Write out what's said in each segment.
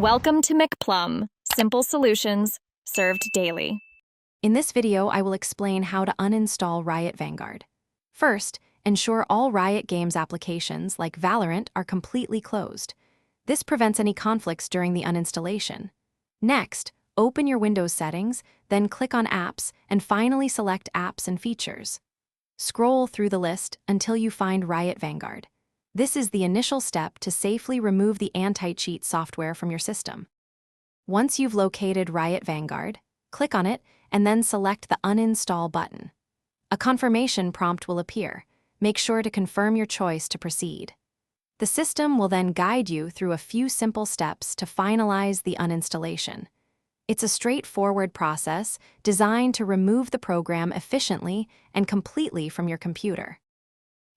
Welcome to McPlum, simple solutions served daily. In this video, I will explain how to uninstall Riot Vanguard. First, ensure all Riot Games applications, like Valorant, are completely closed. This prevents any conflicts during the uninstallation. Next, open your Windows settings, then click on Apps, and finally select Apps and Features. Scroll through the list until you find Riot Vanguard. This is the initial step to safely remove the anti-cheat software from your system. Once you've located Riot Vanguard, click on it and then select the Uninstall button. A confirmation prompt will appear. Make sure to confirm your choice to proceed. The system will then guide you through a few simple steps to finalize the uninstallation. It's a straightforward process designed to remove the program efficiently and completely from your computer.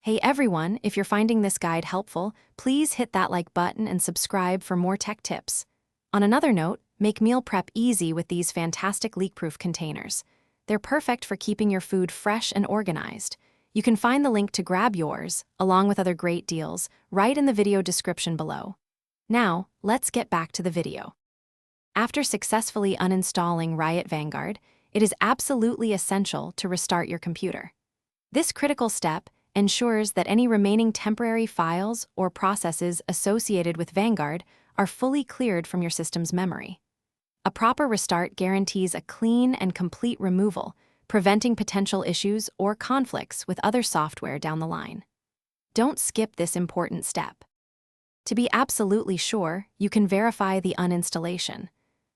Hey everyone, if you're finding this guide helpful, please hit that like button and subscribe for more tech tips. On another note, make meal prep easy with these fantastic leak-proof containers. They're perfect for keeping your food fresh and organized. You can find the link to grab yours, along with other great deals, right in the video description below. Now, let's get back to the video. After successfully uninstalling Riot Vanguard, it is absolutely essential to restart your computer. This critical step ensures that any remaining temporary files or processes associated with Vanguard are fully cleared from your system's memory. A proper restart guarantees a clean and complete removal, preventing potential issues or conflicts with other software down the line. Don't skip this important step. To be absolutely sure, you can verify the uninstallation.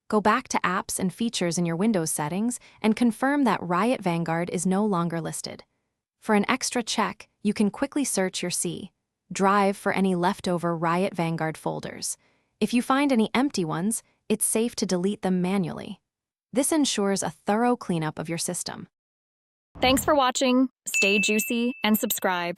Go back to Apps and Features in your Windows settings and confirm that Riot Vanguard is no longer listed. For an extra check, you can quickly search your C drive for any leftover Riot Vanguard folders. If you find any empty ones, it's safe to delete them manually. This ensures a thorough cleanup of your system. Thanks for watching. Stay juicy and subscribe.